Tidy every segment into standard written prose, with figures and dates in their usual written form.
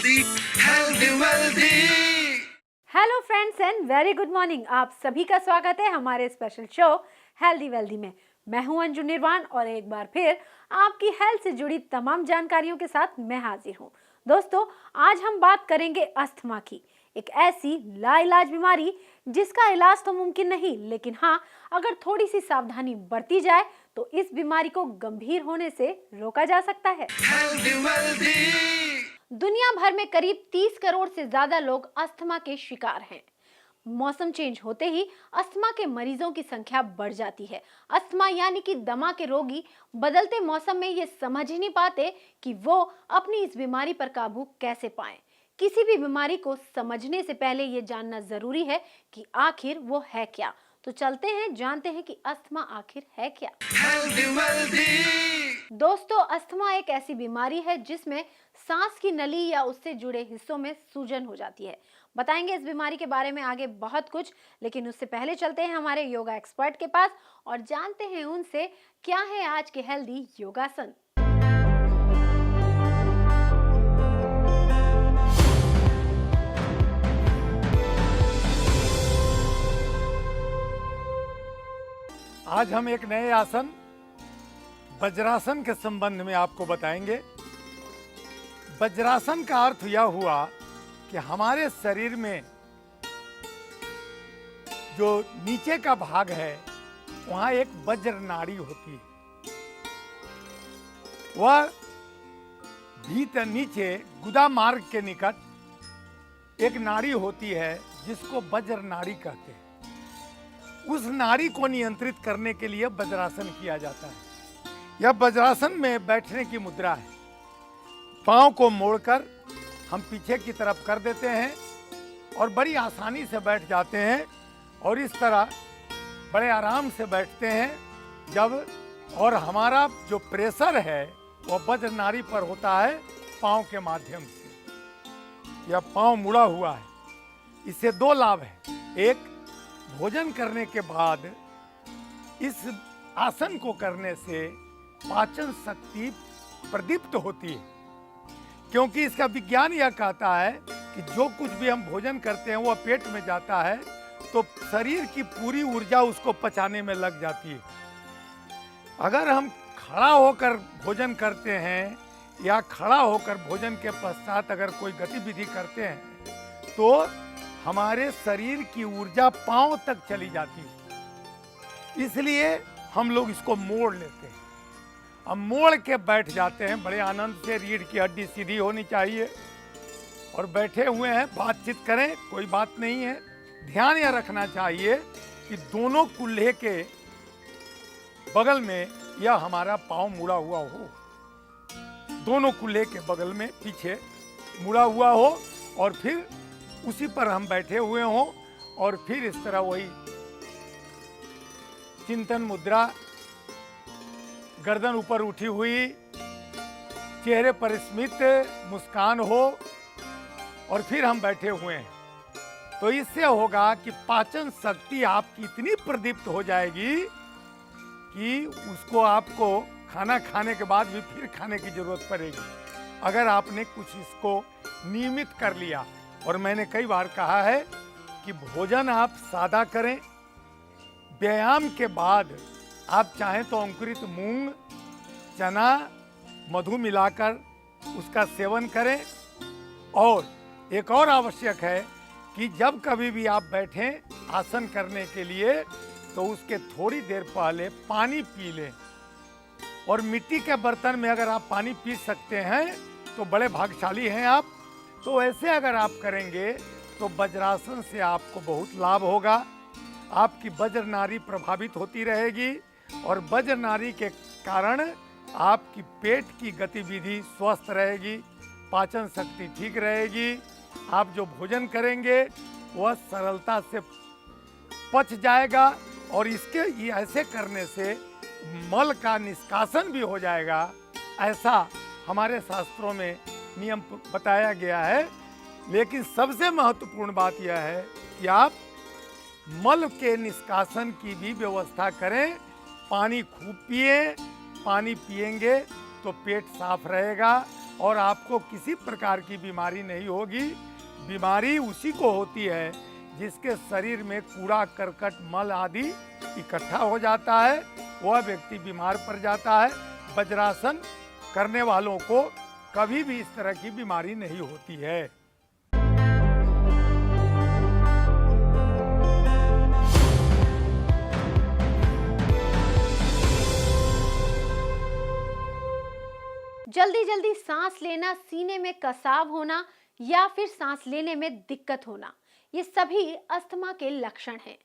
Healthy wealthy. Hello friends and very good morning. आप सभी का स्वागत है हमारे स्पेशल शो हेल्दी वेल्दी में। मैं हूं अंजू निर्वाण और एक बार फिर आपकी हेल्थ से जुड़ी तमाम जानकारियों के साथ मैं हाजिर हूं। दोस्तों, आज हम बात करेंगे अस्थमा की, एक ऐसी लाइलाज बीमारी जिसका इलाज तो मुमकिन नहीं, लेकिन हाँ, अगर थोड़ी सी सावधानी बरती जाए तो इस बीमारी को गंभीर होने से रोका जा सकता है। Healthy wealthy. दुनिया भर में करीब 30 करोड़ से ज्यादा लोग अस्थमा के शिकार हैं। मौसम चेंज होते ही अस्थमा के मरीजों की संख्या बढ़ जाती है। अस्थमा यानी कि दमा के रोगी बदलते मौसम में ये समझ ही नहीं पाते कि वो अपनी इस बीमारी पर काबू कैसे पाएं। किसी भी बीमारी को समझने से पहले ये जानना जरूरी है कि आखिर वो है क्या। तो चलते हैं, जानते हैं कि अस्थमा आखिर है क्या। Healthy wealthy. दोस्तों, अस्थमा एक ऐसी बीमारी है जिसमें सांस की नली या उससे जुड़े हिस्सों में सूजन हो जाती है। बताएंगे इस बीमारी के बारे में आगे बहुत कुछ, लेकिन उससे पहले चलते हैं हमारे योगा एक्सपर्ट के पास और जानते हैं उनसे क्या है आज के हेल्दी योगासन। आज हम एक नए आसन वज्रासन के संबंध में आपको बताएंगे। वज्रासन का अर्थ यह हुआ कि हमारे शरीर में जो नीचे का भाग है वहां एक वज्र नाड़ी होती है। वह भीतर नीचे गुदा मार्ग के निकट एक नाड़ी होती है जिसको वज्र नाड़ी कहते हैं। उस नाड़ी को नियंत्रित करने के लिए वज्रासन किया जाता है। यह वज्रासन में बैठने की मुद्रा है। पांव को मोड़कर हम पीछे की तरफ कर देते हैं और बड़ी आसानी से बैठ जाते हैं और इस तरह बड़े आराम से बैठते हैं जब, और हमारा जो प्रेशर है वह वज्र नाड़ी पर होता है पांव के माध्यम से। यह पांव मुड़ा हुआ है। इससे दो लाभ हैं। एक, भोजन करने के बाद इस आसन को करने से पाचन शक्ति प्रदीप्त होती है, क्योंकि इसका विज्ञान यह कहता है कि जो कुछ भी हम भोजन करते हैं वह पेट में जाता है तो शरीर की पूरी ऊर्जा उसको पचाने में लग जाती है। अगर हम खड़ा होकर भोजन करते हैं या खड़ा होकर भोजन के पश्चात अगर कोई गतिविधि करते हैं तो हमारे शरीर की ऊर्जा पांव तक चली जाती है। इसलिए हम लोग इसको मोड़ लेते हैं। हम मोड़ के बैठ जाते हैं बड़े आनंद से। रीढ़ की हड्डी सीधी होनी चाहिए और बैठे हुए हैं, बातचीत करें, कोई बात नहीं है। ध्यान यह रखना चाहिए कि दोनों कुल्हे के बगल में यह हमारा पांव मुड़ा हुआ हो, दोनों कुल्हे के बगल में पीछे मुड़ा हुआ हो और फिर उसी पर हम बैठे हुए हों और फिर इस तरह वही चिंतन मुद्रा, गर्दन ऊपर उठी हुई, चेहरे पर स्मित मुस्कान हो और फिर हम बैठे हुए हैं। तो इससे होगा कि पाचन शक्ति आपकी इतनी प्रदीप्त हो जाएगी कि उसको आपको खाना खाने के बाद भी फिर खाने की जरूरत पड़ेगी अगर आपने कुछ इसको नियमित कर लिया। और मैंने कई बार कहा है कि भोजन आप सादा करें। व्यायाम के बाद आप चाहें तो अंकुरित मूंग, चना, मधु मिलाकर उसका सेवन करें। और एक और आवश्यक है कि जब कभी भी आप बैठें आसन करने के लिए तो उसके थोड़ी देर पहले पानी पी लें। और मिट्टी के बर्तन में अगर आप पानी पी सकते हैं तो बड़े भाग्यशाली हैं आप। तो ऐसे अगर आप करेंगे तो वज्रासन से आपको बहुत लाभ होगा। आपकी वज्र नाड़ी प्रभावित होती रहेगी और वज्र नाड़ी के कारण आपकी पेट की गतिविधि स्वस्थ रहेगी, पाचन शक्ति ठीक रहेगी। आप जो भोजन करेंगे वह सरलता से पच जाएगा और इसके ये ऐसे करने से मल का निष्कासन भी हो जाएगा। ऐसा हमारे शास्त्रों में नियम बताया गया है। लेकिन सबसे महत्वपूर्ण बात यह है कि आप मल के निष्कासन की भी व्यवस्था करें। पानी खूब पिए। पानी पिएंगे तो पेट साफ रहेगा और आपको किसी प्रकार की बीमारी नहीं होगी। बीमारी उसी को होती है जिसके शरीर में कूड़ा करकट मल आदि इकट्ठा हो जाता है, वह व्यक्ति बीमार पड़ जाता है। वज्रासन करने वालों को कभी भी इस तरह की बीमारी नहीं होती है। जल्दी जल्दी सांस लेना, सीने में कसाव होना या फिर सांस लेने में दिक्कत होना, ये सभी अस्थमा के लक्षण हैं।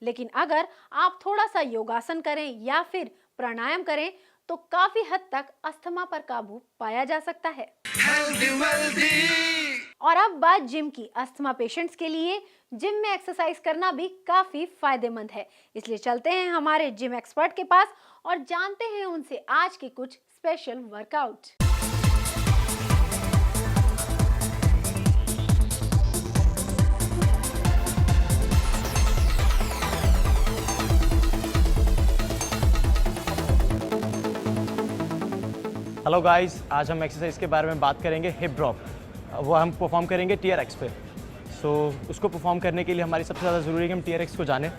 लेकिन अगर आप थोड़ा सा योगासन करें या फिर प्राणायाम करें तो काफी हद तक अस्थमा पर काबू पाया जा सकता है। Healthy wealthy. और अब बात जिम की। अस्थमा पेशेंट्स के लिए जिम में एक्सरसाइज करना भी काफी फायदेमंद है, इसलिए चलते हैं हमारे जिम एक्सपर्ट के पास और जानते हैं उनसे आज के कुछ स्पेशल वर्कआउट। हेलो गाइस, आज हम एक्सरसाइज के बारे में बात करेंगे हिप ड्रॉप। वो हम परफॉर्म करेंगे TRX पे। उसको परफॉर्म करने के लिए हमारी सबसे ज़्यादा ज़रूरी है कि हम TRX को जानें,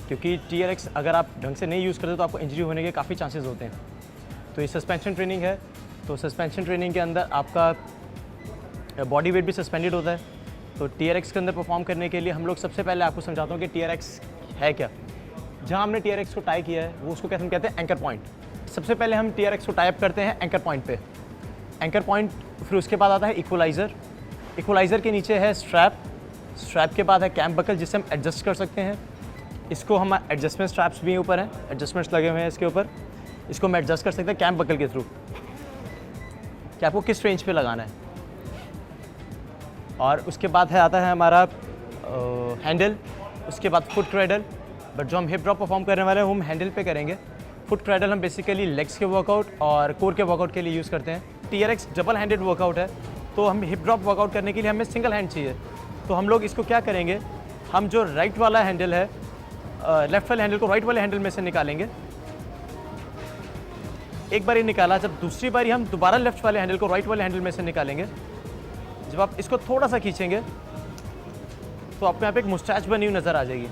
क्योंकि TRX अगर आप ढंग से नहीं यूज़ करते तो आपको इंजरी होने के काफ़ी चांसेस होते हैं। तो ये सस्पेंशन ट्रेनिंग है, तो सस्पेंशन ट्रेनिंग के अंदर आपका बॉडी वेट भी सस्पेंडेड होता है। तो TRX के अंदर परफॉर्म करने के लिए हम लोग सबसे पहले आपको समझाता हूँ कि TRX है क्या। जहाँ हमने TRX को टाई किया है वो उसको हम कहते हैं एंकर पॉइंट। सबसे पहले हम TRX को टाइप करते हैं एंकर पॉइंट पे। एंकर पॉइंट, फिर उसके बाद आता है इक्वलाइज़र। इक्वलाइज़र के नीचे है स्ट्रैप। स्ट्रैप के बाद है कैम्प बकल, जिससे हम एडजस्ट कर सकते हैं। इसको हम एडजस्टमेंट स्ट्रैप्स भी ऊपर हैं, एडजस्टमेंट्स लगे हुए हैं इसके ऊपर। इसको हम एडजस्ट कर सकते हैं कैम्प बकल के थ्रू कि आपको किस रेंज पे लगाना है। और उसके बाद आता है हमारा हैंडल, उसके बाद फुट क्रेडल। बट जो हम हिप ड्रॉप परफॉर्म करने वाले हैं वो हम हैंडल पे करेंगे। फुट क्रेडल हम बेसिकली लेग्स के वर्कआउट और कोर के वर्कआउट के लिए यूज़ करते हैं। TRX डबल हैंडेड वर्कआउट है, तो हम हिप ड्रॉप वर्कआउट करने के लिए हमें सिंगल हैंड चाहिए। तो हम लोग इसको क्या करेंगे, हम जो राइट वाला हैंडल है, लेफ्ट वाले हैंडल को राइट वाले हैंडल में से निकालेंगे। एक बार ये निकाला, जब दूसरी बारी हम दोबारा लेफ्ट वाले हैंडल को राइट वाले हैंडल में से निकालेंगे। जब आप इसको थोड़ा सा खींचेंगे तो आपको यहाँ पे एक मुस्टैच बनी हुई नज़र आ जाएगी।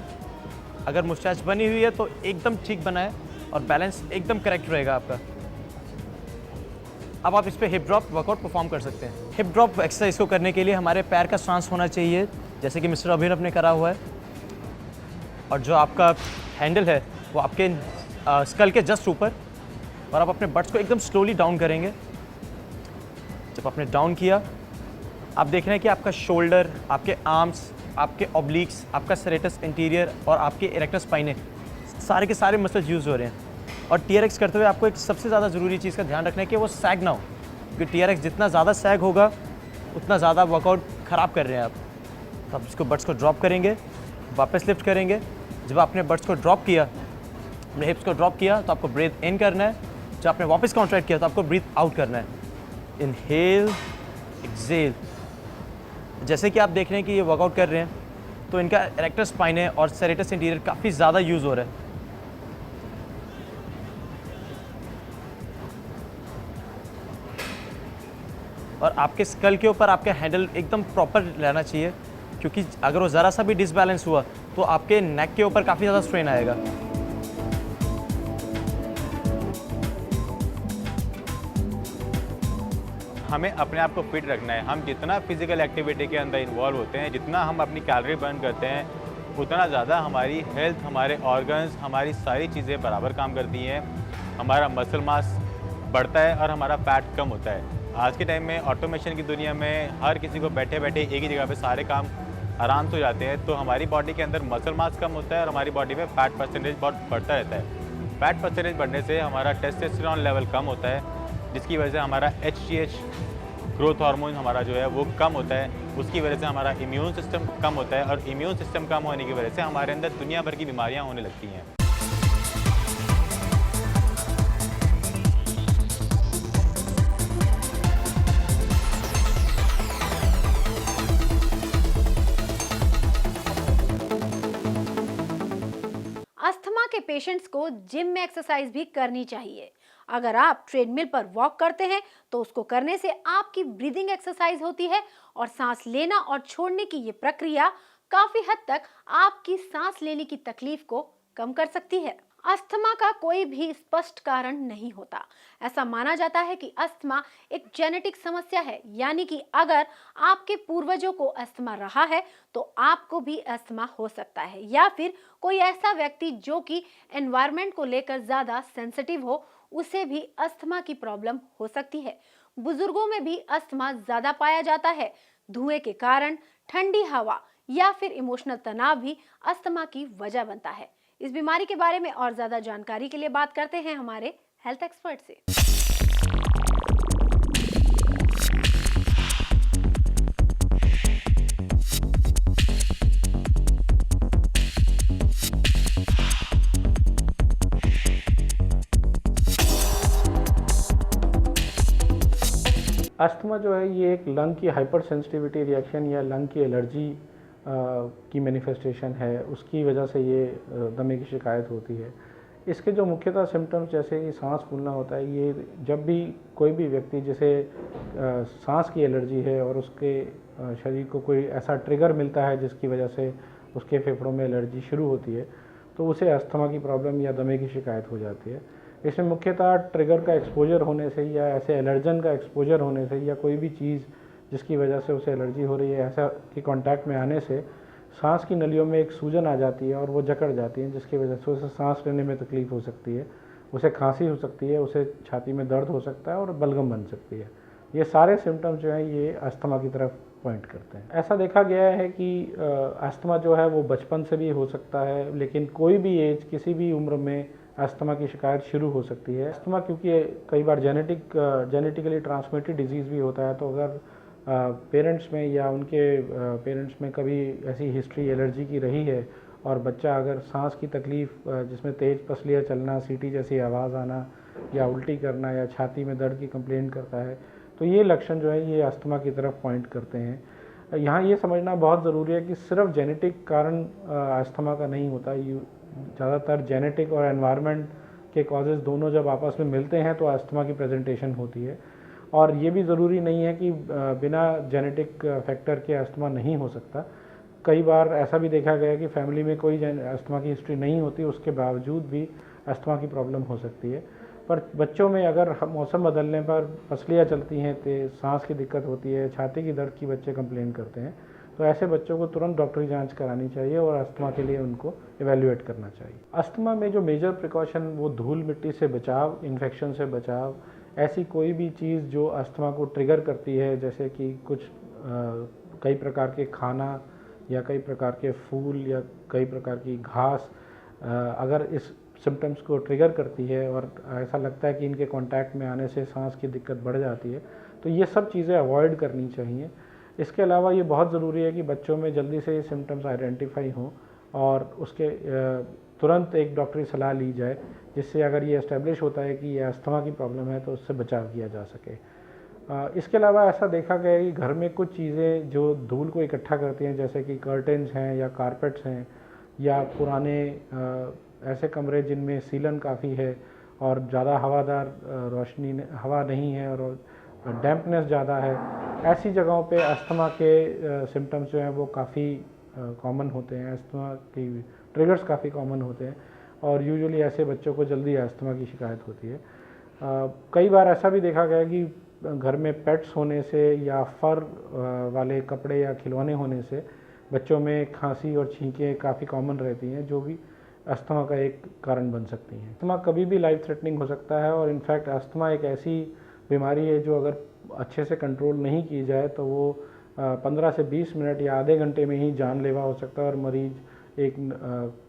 अगर मुस्टैच बनी हुई है तो एकदम ठीक बना है और बैलेंस एकदम करेक्ट रहेगा आपका। अब आप इस पे हिप ड्रॉप वर्कआउट परफॉर्म कर सकते हैं। हिप ड्रॉप एक्सरसाइज को करने के लिए हमारे पैर का स्टांस होना चाहिए, जैसे कि मिस्टर अभिनव ने करा हुआ है। और जो आपका हैंडल है वो आपके स्कल के जस्ट ऊपर, और आप अपने बट्स को एकदम स्लोली डाउन करेंगे। जब आपने डाउन किया, आप देख रहे हैं कि आपका शोल्डर, आपके आर्म्स, आपके ऑब्लिक्स, आपका सेरेटस इंटीरियर और आपके इरेक्टस स्पाइने, सारे के सारे मसल्स यूज़ हो रहे हैं। और TRX करते हुए आपको एक सबसे ज़्यादा ज़रूरी चीज़ का ध्यान रखना है कि वो सैग ना हो, क्योंकि TRX जितना ज़्यादा सैग होगा उतना ज़्यादा वर्कआउट ख़राब कर रहे हैं आप। तो आप इसको बट्स को ड्रॉप करेंगे, वापस लिफ्ट करेंगे। जब आपने बट्स को ड्रॉप किया, अपने हिप्स को ड्रॉप किया, तो आपको ब्रीथ इन करना है। जब आपने वापस कॉन्ट्रैक्ट किया तो आपको ब्रीथ आउट करना है। Inhale, exhale. जैसे कि आप देख रहे हैं कि ये वर्कआउट कर रहे हैं, तो इनका इरेक्टर स्पाइन और सेरेटस इंटीरियर काफ़ी ज़्यादा यूज़ हो रहा है। और आपके स्कल के ऊपर आपका हैंडल एकदम प्रॉपर रहना चाहिए, क्योंकि अगर वो ज़रा सा भी डिसबैलेंस हुआ तो आपके नेक के ऊपर काफ़ी ज़्यादा स्ट्रेन आएगा। हमें अपने आप को फिट रखना है। हम जितना फिजिकल एक्टिविटी के अंदर इन्वॉल्व होते हैं, जितना हम अपनी कैलोरी बर्न करते हैं, उतना ज़्यादा हमारी हेल्थ, हमारे ऑर्गन्स, हमारी सारी चीज़ें बराबर काम करती हैं। हमारा मसल मास बढ़ता है और हमारा फैट कम होता है। आज के टाइम में ऑटोमेशन की दुनिया में हर किसी को बैठे बैठे एक ही जगह पे सारे काम आराम से हो जाते हैं, तो हमारी बॉडी के अंदर मसल मास कम होता है और हमारी बॉडी में फैट परसेंटेज बहुत बढ़ता रहता है। फैट परसेंटेज बढ़ने से हमारा टेस्टोस्टेरोन लेवल कम होता है, जिसकी वजह से हमारा HGH ग्रोथ हार्मोन हमारा जो है वो कम होता है। उसकी वजह से हमारा इम्यून सिस्टम कम होता है और इम्यून सिस्टम कम होने की वजह से हमारे अंदर दुनिया भर की बीमारियां होने लगती हैं। अस्थमा के पेशेंट्स को जिम में एक्सरसाइज भी करनी चाहिए। अगर आप ट्रेडमिल पर वॉक करते हैं तो उसको करने से आपकी ब्रीदिंग एक्सरसाइज होती है और सांस लेना और छोड़ने की ये प्रक्रिया काफी हद तक आपकी सांस लेने की तकलीफ को कम कर सकती है। अस्थमा का कोई भी स्पष्ट कारण नहीं होता। ऐसा माना जाता है कि अस्थमा एक जेनेटिक समस्या है, यानी कि अगर आपके पूर्वजों को अस्थमा रहा है तो आपको भी अस्थमा हो सकता है, या फिर कोई ऐसा व्यक्ति जो कि एनवायरनमेंट को लेकर ज्यादा सेंसिटिव हो, उसे भी अस्थमा की प्रॉब्लम हो सकती है। बुजुर्गों में भी अस्थमा ज्यादा पाया जाता है। धुएं के कारण, ठंडी हवा या फिर इमोशनल तनाव भी अस्थमा की वजह बनता है। इस बीमारी के बारे में और ज्यादा जानकारी के लिए बात करते हैं हमारे हेल्थ एक्सपर्ट से। अस्थमा जो है ये एक लंग की हाइपर सेंसिटिविटी रिएक्शन या लंग की एलर्जी की मैनिफेस्टेशन है, उसकी वजह से ये दमे की शिकायत होती है। इसके जो मुख्यतः सिम्टम्स जैसे कि सांस फूलना होता है, ये जब भी कोई भी व्यक्ति जिसे सांस की एलर्जी है और उसके शरीर को कोई ऐसा ट्रिगर मिलता है जिसकी वजह से उसके फेफड़ों में एलर्जी शुरू होती है, तो उसे अस्थमा की प्रॉब्लम या दमे की शिकायत हो जाती है। इसमें मुख्यतः ट्रिगर का एक्सपोजर होने से या ऐसे एलर्जन का एक्सपोजर होने से या कोई भी चीज़ जिसकी वजह से उसे एलर्जी हो रही है ऐसा के कांटेक्ट में आने से सांस की नलियों में एक सूजन आ जाती है और वो जकड़ जाती है, जिसकी वजह से उसे सांस लेने में तकलीफ़ हो सकती है, उसे खांसी हो सकती है, उसे छाती में दर्द हो सकता है और बलगम बन सकती है। ये सारे सिम्टम्स जो हैं ये अस्थमा की तरफ पॉइंट करते हैं। ऐसा देखा गया है कि अस्थमा जो है वो बचपन से भी हो सकता है, लेकिन कोई भी एज, किसी भी उम्र में अस्थमा की शिकायत शुरू हो सकती है। अस्थमा क्योंकि कई बार जेनेटिकली ट्रांसमिटेड डिजीज़ भी होता है, तो अगर पेरेंट्स में या उनके पेरेंट्स में कभी ऐसी हिस्ट्री एलर्जी की रही है और बच्चा अगर सांस की तकलीफ़ जिसमें तेज़ पसलियाँ चलना, सीटी जैसी आवाज़ आना या उल्टी करना या छाती में दर्द की कंप्लेंट करता है, तो ये लक्षण जो है ये अस्थमा की तरफ पॉइंट करते हैं। यहाँ ये समझना बहुत ज़रूरी है कि सिर्फ जेनेटिक कारण अस्थमा का नहीं होता। ज़्यादातर जेनेटिक और एनवायरनमेंट के कॉजेज़ दोनों जब आपस में मिलते हैं तो अस्थमा की प्रेजेंटेशन होती है। और ये भी ज़रूरी नहीं है कि बिना जेनेटिक फैक्टर के अस्थमा नहीं हो सकता। कई बार ऐसा भी देखा गया है कि फैमिली में कोई अस्थमा की हिस्ट्री नहीं होती, उसके बावजूद भी अस्थमा की प्रॉब्लम हो सकती है। पर बच्चों में अगर मौसम बदलने पर पसलियाँ चलती हैं, सांस की दिक्कत होती है, छाती की दर्द की बच्चे कंप्लेन करते हैं, तो ऐसे बच्चों को तुरंत डॉक्टरी जांच करानी चाहिए और अस्थमा के लिए उनको इवैल्यूएट करना चाहिए। अस्थमा में जो मेजर प्रिकॉशन वो धूल मिट्टी से बचाव, इन्फेक्शन से बचाव, ऐसी कोई भी चीज़ जो अस्थमा को ट्रिगर करती है, जैसे कि कुछ कई प्रकार के खाना या कई प्रकार के फूल या कई प्रकार की घास अगर इस सिम्टम्स को ट्रिगर करती है और ऐसा लगता है कि इनके कांटेक्ट में आने से सांस की दिक्कत बढ़ जाती है, तो ये सब चीज़ें अवॉइड करनी चाहिए। इसके अलावा ये बहुत ज़रूरी है कि बच्चों में जल्दी से ये सिम्टम्स आइडेंटिफाई हों और उसके तुरंत एक डॉक्टरी सलाह ली जाए, जिससे अगर ये एस्टेब्लिश होता है कि ये अस्थमा की प्रॉब्लम है तो उससे बचाव किया जा सके। इसके अलावा ऐसा देखा गया है कि घर में कुछ चीज़ें जो धूल को इकट्ठा करती हैं, जैसे कि कर्टेन्स हैं या कारपेट्स हैं या पुराने ऐसे कमरे जिनमें सीलन काफ़ी है और ज़्यादा हवादार रोशनी हवा नहीं है और डैम्पनेस ज़्यादा है, ऐसी जगहों पे अस्थमा के सिम्टम्स जो हैं वो काफ़ी कॉमन होते हैं। अस्थमा की ट्रिगर्स काफ़ी कॉमन होते हैं और यूजुअली ऐसे बच्चों को जल्दी अस्थमा की शिकायत होती है। कई बार ऐसा भी देखा गया कि घर में पेट्स होने से या फर वाले कपड़े या खिलौने होने से बच्चों में खांसी और छींकें काफ़ी कॉमन रहती हैं, जो भी अस्थमा का एक कारण बन सकती हैं। अस्थमा कभी भी लाइफ थ्रेटनिंग हो सकता है और इनफैक्ट अस्थमा एक ऐसी बीमारी है जो अगर अच्छे से कंट्रोल नहीं की जाए तो वो 15 से 20 मिनट या आधे घंटे में ही जानलेवा हो सकता है और मरीज एक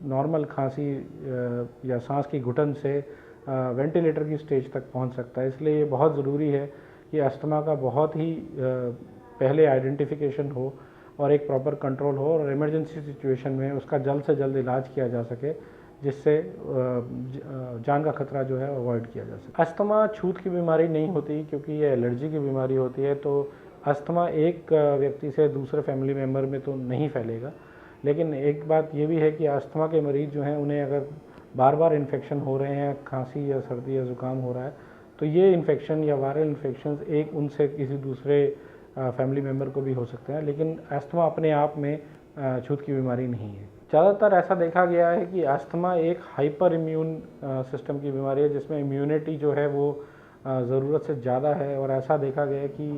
नॉर्मल खांसी या सांस की घुटन से वेंटिलेटर की स्टेज तक पहुंच सकता है। इसलिए ये बहुत ज़रूरी है कि अस्थमा का बहुत ही पहले आइडेंटिफिकेशन हो और एक प्रॉपर कंट्रोल हो और इमरजेंसी सिचुएशन में उसका जल्द से जल्द इलाज किया जा सके, जिससे जान का खतरा जो है अवॉइड किया जा सके। अस्थमा छूत की बीमारी नहीं होती क्योंकि ये एलर्जी की बीमारी होती है, तो अस्थमा एक व्यक्ति से दूसरे फैमिली मेम्बर में तो नहीं फैलेगा। लेकिन एक बात ये भी है कि अस्थमा के मरीज़ जो हैं उन्हें अगर बार बार इन्फेक्शन हो रहे हैं, खांसी या सर्दी या ज़ुकाम हो रहा है, तो ये इन्फेक्शन या वायरल इन्फेक्शन एक उनसे किसी दूसरे फैमिली मेम्बर को भी हो सकते हैं, लेकिन अस्थमा अपने आप में छूत की बीमारी नहीं है। ज़्यादातर ऐसा देखा गया है कि अस्थमा एक हाइपर इम्यून सिस्टम की बीमारी है, जिसमें इम्यूनिटी जो है वो ज़रूरत से ज़्यादा है। और ऐसा देखा गया है कि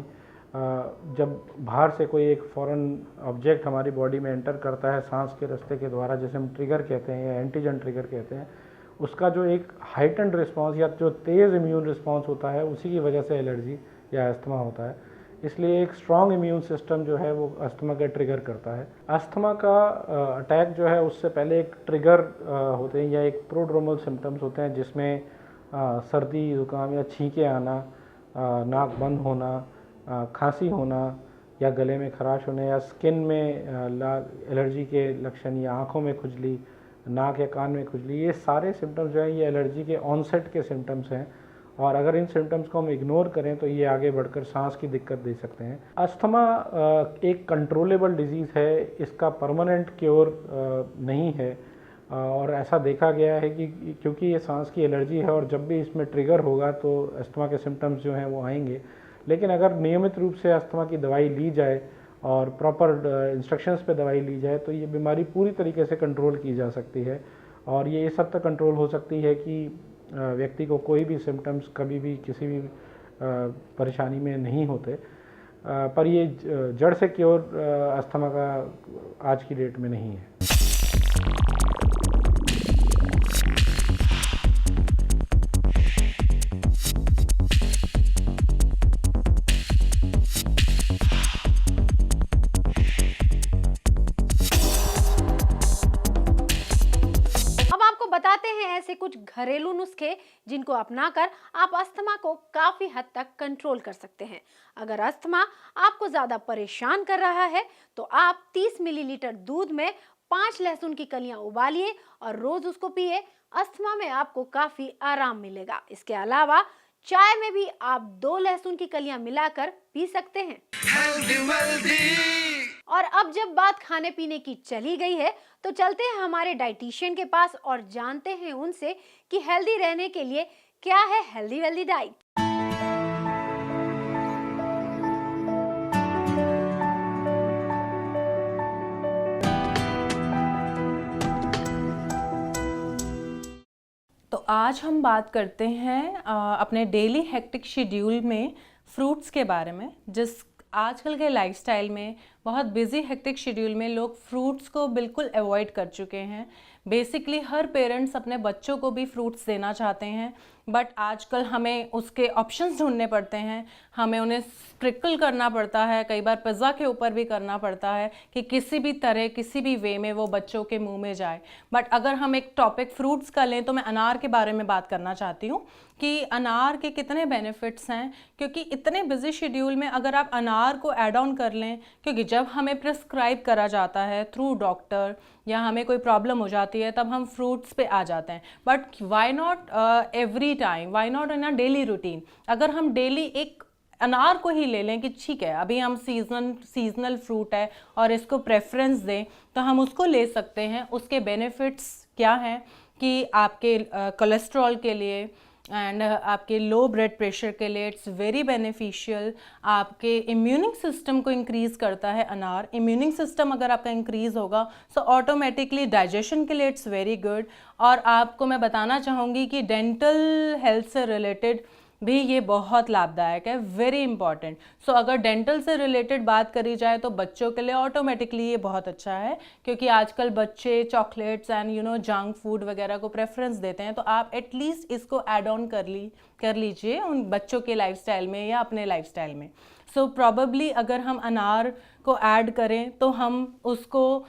जब बाहर से कोई एक फॉरेन ऑब्जेक्ट हमारी बॉडी में एंटर करता है सांस के रास्ते के द्वारा, जैसे हम ट्रिगर कहते हैं या एंटीजन ट्रिगर कहते हैं, उसका जो एक हाइटेंड रिस्पांस या जो तेज़ इम्यून रिस्पांस होता है, उसी की वजह से एलर्जी या अस्थमा होता है। इसलिए एक स्ट्रॉन्ग इम्यून सिस्टम जो है वो अस्थमा का ट्रिगर करता है। अस्थमा का अटैक जो है उससे पहले एक ट्रिगर होते हैं या एक प्रोड्रोमल सिम्टम्स होते हैं, जिसमें सर्दी, जुकाम या छींके आना, नाक बंद होना, खांसी होना या गले में खराश होने या स्किन में एलर्जी के लक्षण या आँखों में खुजली, नाक या कान में खुजली, ये सारे सिम्टम्स जो हैं ये एलर्जी के ऑनसेट के सिम्टम्स हैं। और अगर इन सिम्टम्स को हम इग्नोर करें तो ये आगे बढ़कर सांस की दिक्कत दे सकते हैं। अस्थमा एक कंट्रोलेबल डिजीज़ है, इसका परमानेंट क्योर नहीं है। और ऐसा देखा गया है कि क्योंकि ये सांस की एलर्जी है और जब भी इसमें ट्रिगर होगा तो अस्थमा के सिम्टम्स जो हैं वो आएंगे। लेकिन अगर नियमित रूप से अस्थमा की दवाई ली जाए और प्रॉपर इंस्ट्रक्शंस पे दवाई ली जाए तो ये बीमारी पूरी तरीके से कंट्रोल की जा सकती है। और ये इस हद तक कंट्रोल हो सकती है कि व्यक्ति को कोई भी सिम्टम्स कभी भी किसी भी परेशानी में नहीं होते। पर ये जड़ से क्योर अस्थमा का आज की डेट में नहीं है। बताते हैं ऐसे कुछ घरेलू नुस्खे जिनको अपनाकर आप अस्थमा को काफी हद तक कंट्रोल कर सकते हैं। अगर अस्थमा आपको ज्यादा परेशान कर रहा है तो आप 30 मिलीलीटर दूध में 5 लहसुन की कलियां उबालिए और रोज उसको पिए। अस्थमा में आपको काफी आराम मिलेगा। इसके अलावा चाय में भी आप 2 लहसुन की कलियां मिलाकर पी सकते हैं। और अब जब बात खाने पीने की चली गई है तो चलते हैं हमारे डाइटिशियन के पास और जानते हैं उनसे कि हेल्दी रहने के लिए क्या है हेल्दी वेल्दी डाइट। तो आज हम बात करते हैं अपने डेली हेक्टिक शेड्यूल में फ्रूट्स के बारे में। जिस आजकल के लाइफस्टाइल में बहुत बिजी हेक्टिक शेड्यूल में लोग फ्रूट्स को बिल्कुल अवॉइड कर चुके हैं। बेसिकली हर पेरेंट्स अपने बच्चों को भी फ्रूट्स देना चाहते हैं, बट आजकल हमें उसके ऑप्शंस ढूंढने पड़ते हैं। हमें उन्हें स्प्रिंकल करना पड़ता है, कई बार पिज़्ज़ा के ऊपर भी करना पड़ता है कि किसी भी तरह किसी भी वे में वो बच्चों के मुंह में जाए। बट अगर हम एक टॉपिक फ्रूट्स का लें तो मैं अनार के बारे में बात करना चाहती हूँ कि अनार के कितने बेनिफिट्स हैं। क्योंकि इतने बिजी शेड्यूल में अगर आप अनार को ऐड ऑन कर लें, क्योंकि जब हमें प्रिस्क्राइब करा जाता है थ्रू डॉक्टर या हमें कोई प्रॉब्लम हो जाती है तब हम फ्रूट्स पे आ जाते हैं। But why not every time, why not in a daily routine. अगर हम डेली एक अनार को ही ले लें कि ठीक है अभी हम सीजनल फ्रूट है और इसको प्रेफरेंस दें, तो हम उसको ले सकते हैं। उसके बेनिफिट्स क्या हैं कि आपके कोलेस्ट्रॉल के लिए एंड आपके लो ब्लड प्रेशर के लिए इट्स वेरी बेनिफिशियल। आपके इम्यूनिंग सिस्टम को इंक्रीज़ करता है अनार। इम्यूनिंग सिस्टम अगर आपका इंक्रीज़ होगा सो ऑटोमेटिकली डाइजेशन के लिए इट्स वेरी गुड। और आपको मैं बताना चाहूँगी कि डेंटल हेल्थ से रिलेटेड भी ये बहुत लाभदायक है, वेरी इंपॉर्टेंट। सो अगर डेंटल से रिलेटेड बात करी जाए तो बच्चों के लिए ऑटोमेटिकली ये बहुत अच्छा है, क्योंकि आजकल बच्चे चॉकलेट्स एंड जंक फूड वगैरह को प्रेफरेंस देते हैं। तो आप एटलीस्ट इसको ऐड ऑन कर लीजिए उन बच्चों के लाइफस्टाइल में या अपने लाइफस्टाइल में। सो प्रॉबेबली अगर हम अनार को ऐड करें तो हम उसको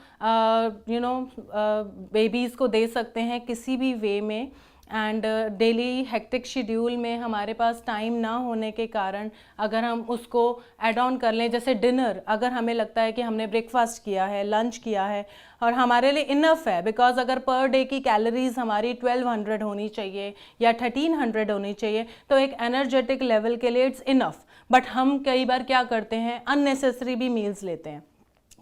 बेबीज़ को दे सकते हैं किसी भी वे में। एंड डेली हेक्टिक शेड्यूल में हमारे पास टाइम ना होने के कारण अगर हम उसको ऐड ऑन कर लें, जैसे डिनर, अगर हमें लगता है कि हमने ब्रेकफास्ट किया है, लंच किया है और हमारे लिए इनफ है, बिकॉज अगर पर डे की कैलोरीज हमारी 1200 होनी चाहिए या 1300 होनी चाहिए तो एक एनर्जेटिक लेवल के लिए इट्स इनफ। बट हम कई बार क्या करते हैं, अननेसेसरी भी मील्स लेते हैं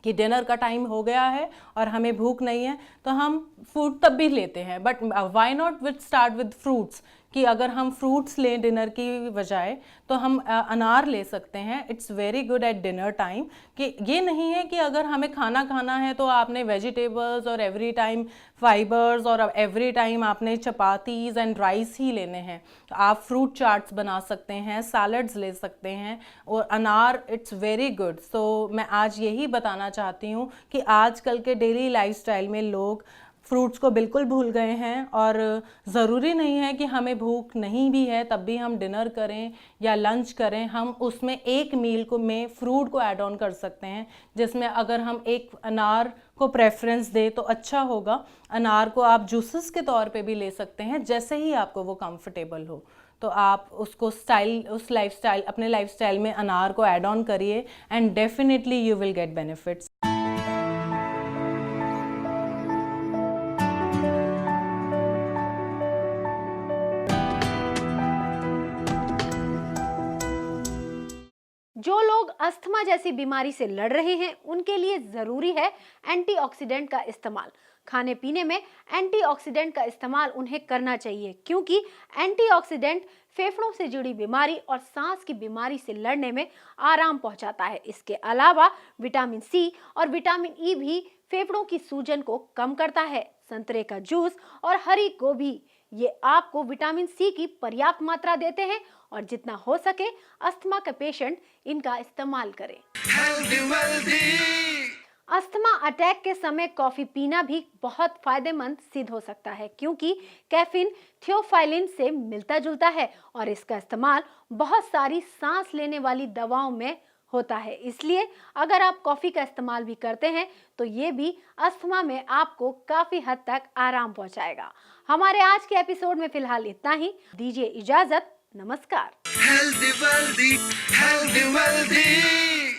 कि डिनर का टाइम हो गया है और हमें भूख नहीं है तो हम फूड तब भी लेते हैं। But why not with start with fruits, कि अगर हम फ्रूट्स लें डिनर की बजाय तो हम अनार ले सकते हैं। It's very good at dinner time. कि ये नहीं है कि अगर हमें खाना खाना है तो आपने वेजिटेबल्स और एवरी टाइम फाइबर्स और एवरी टाइम आपने चपातीज़ एंड राइस ही लेने हैं। तो आप फ्रूट चाट्स बना सकते हैं, सैलड्स ले सकते हैं, और अनार इट्स वेरी गुड। सो मैं आज यही बताना चाहती हूँ कि आजकल के डेली लाइफस्टाइल में लोग फ्रूट्स को बिल्कुल भूल गए हैं, और ज़रूरी नहीं है कि हमें भूख नहीं भी है तब भी हम डिनर करें या लंच करें। हम उसमें एक मील को में फ्रूट को ऐड ऑन कर सकते हैं, जिसमें अगर हम एक अनार को प्रेफरेंस दें तो अच्छा होगा। अनार को आप जूसेस के तौर पे भी ले सकते हैं, जैसे ही आपको वो कंफर्टेबल हो। तो आप उसको अपने लाइफस्टाइल में अनार को ऐड ऑन करिए and definitely you will get benefits. जो लोग अस्थमा जैसी बीमारी से लड़ रहे हैं उनके लिए जरूरी है एंटीऑक्सीडेंट का इस्तेमाल। खाने पीने में एंटीऑक्सीडेंट का इस्तेमाल उन्हें करना चाहिए, क्योंकि एंटीऑक्सीडेंट फेफड़ों से जुड़ी बीमारी और सांस की बीमारी से लड़ने में आराम पहुंचाता है। इसके अलावा विटामिन सी और विटामिन ई भी फेफड़ों की सूजन को कम करता है। संतरे का जूस और हरी गोभी ये आपको विटामिन सी की पर्याप्त मात्रा देते हैं, और जितना हो सके अस्थमा के पेशेंट इनका इस्तेमाल करें। Healthy wealthy. अस्थमा अटैक के समय कॉफी पीना भी बहुत फायदेमंद सिद्ध हो सकता है, क्योंकि कैफीन थियोफाइलिन से मिलता जुलता है और इसका इस्तेमाल बहुत सारी सांस लेने वाली दवाओं में होता है। इसलिए अगर आप कॉफी का इस्तेमाल भी करते हैं तो ये भी अस्थमा में आपको काफी हद तक आराम पहुंचाएगा। हमारे आज के एपिसोड में फिलहाल इतना ही। दीजिए इजाजत। नमस्कार। Healthy wealthy, healthy wealthy.